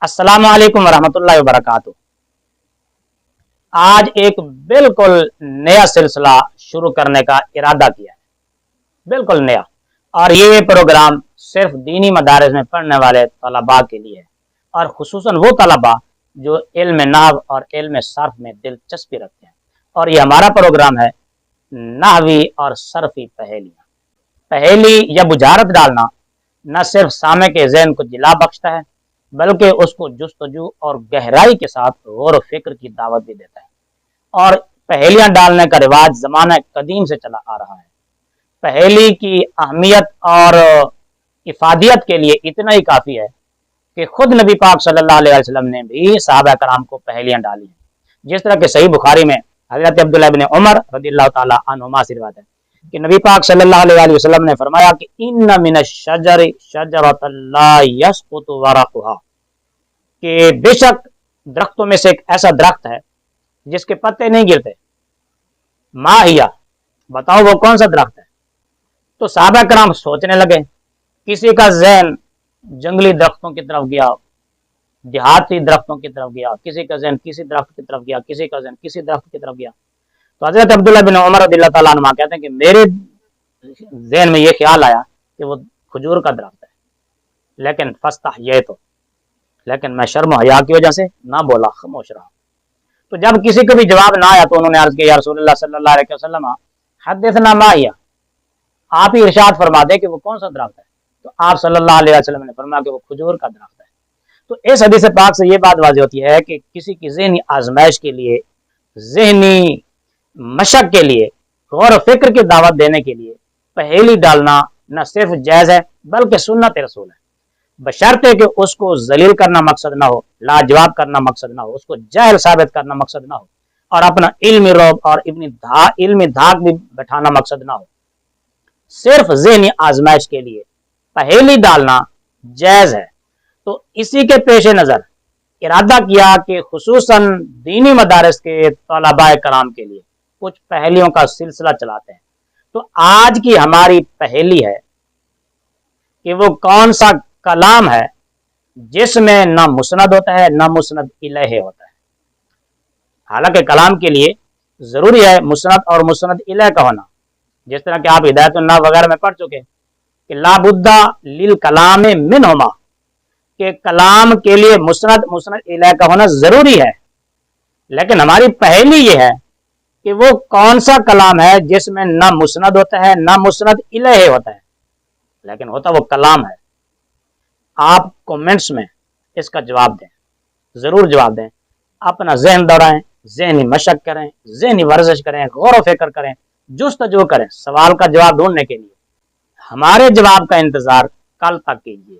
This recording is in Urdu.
السلام علیکم ورحمۃ اللہ وبرکاتہ۔ آج ایک بالکل نیا سلسلہ شروع کرنے کا ارادہ کیا ہے، بالکل نیا، اور یہ پروگرام صرف دینی مدارس میں پڑھنے والے طلباء کے لیے ہے، اور خصوصاً وہ طلباء جو علم نحو اور علم صرف میں دلچسپی رکھتے ہیں۔ اور یہ ہمارا پروگرام ہے نحوی اور صرفی پہیلیاں۔ پہیلی یا بجھارت ڈالنا نہ صرف سامع کے ذہن کو جلا بخشتا ہے بلکہ اس کو جستجو اور گہرائی کے ساتھ غور و فکر کی دعوت بھی دیتا ہے۔ اور پہیلیاں ڈالنے کا رواج زمانہ قدیم سے چلا آ رہا ہے۔ پہیلی کی اہمیت اور افادیت کے لیے اتنا ہی کافی ہے کہ خود نبی پاک صلی اللہ علیہ وسلم نے بھی صحابہ کرام کو پہیلیاں ڈالی ہیں۔ جس طرح کہ صحیح بخاری میں حضرت عبداللہ بن عمر رضی اللہ تعالی عنہما سے روایت ہے کہ نبی پاک صلی اللہ علیہ وسلم نے فرمایا کہ ان من الشجر شجرۃ لا یسقط ورقها، کہ بے شک درختوں میں سے ایک ایسا درخت ہے جس کے پتے نہیں گرتے۔ ما ہیا، بتاؤ وہ کون سا درخت ہے؟ تو صحابہ کرام سوچنے لگے۔ کسی کا ذہن جنگلی درختوں کی طرف گیا، دیہاتی درختوں کی طرف گیا، کسی کا ذہن کسی درخت کی طرف گیا، کسی کا ذہن کسی درخت کی طرف گیا۔ تو حضرت عبداللہ بن عمر رضی اللہ تعالیٰ عنہ کہتے ہیں کہ میرے ذہن میں یہ خیال آیا کہ وہ کھجور کا درخت ہے، لیکن میں شرم و حیا کی وجہ سے نہ بولا، خاموش رہا۔ تو جب کسی کو بھی جواب نہ آیا تو انہوں نے عرض کیا یا رسول اللہ صلی اللہ علیہ وسلم حدثنا ما ہی، آپ ہی ارشاد فرما دے کہ وہ کون سا درخت ہے۔ تو آپ صلی اللہ علیہ وسلم نے فرمایا کہ وہ کھجور کا درخت ہے۔ تو اس حدیث پاک سے یہ بات واضح ہوتی ہے کہ کسی کی ذہنی آزمائش کے لیے، ذہنی مشق کے لیے، غور و فکر کی دعوت دینے کے لیے پہیلی ڈالنا نہ صرف جائز ہے بلکہ سنت رسول ہے، بشرطے کہ اس کو ذلیل کرنا مقصد نہ ہو، لاجواب کرنا مقصد نہ ہو، اس کو جاہل ثابت کرنا مقصد نہ ہو، اور اپنا علمی رعب اور علمی دھاک بھی بٹھانا مقصد نہ ہو۔ صرف ذہنی آزمائش کے لیے پہیلی ڈالنا جائز ہے۔ تو اسی کے پیش نظر ارادہ کیا کہ خصوصاً دینی مدارس کے طلباء کرام کے لیے کچھ پہیلیوں کا سلسلہ چلاتے ہیں۔ تو آج کی ہماری پہیلی ہے کہ وہ کون سا کلام ہے جس میں نہ مسند ہوتا ہے نہ مسند الیہ ہوتا ہے۔ حالانکہ کلام کے لیے ضروری ہے مسند اور مسند الیہ کا ہونا، جس طرح کہ آپ ہدایت النحو وغیرہ میں پڑھ چکے کہ لا بد للکلام منہما، کہ کلام کے لیے مسند الیہ کا ہونا ضروری ہے۔ لیکن ہماری پہیلی یہ ہے کہ وہ کون سا کلام ہے جس میں نہ مسند ہوتا ہے نہ مسند الیہ ہوتا ہے لیکن ہوتا وہ کلام ہے۔ آپ کومنٹس میں اس کا جواب دیں، ضرور جواب دیں، اپنا ذہن دوڑائیں، ذہنی مشق کریں، ذہنی ورزش کریں، غور و فکر کریں، جستجو کریں سوال کا جواب ڈھونڈنے کے لیے۔ ہمارے جواب کا انتظار کل تک کیجیے۔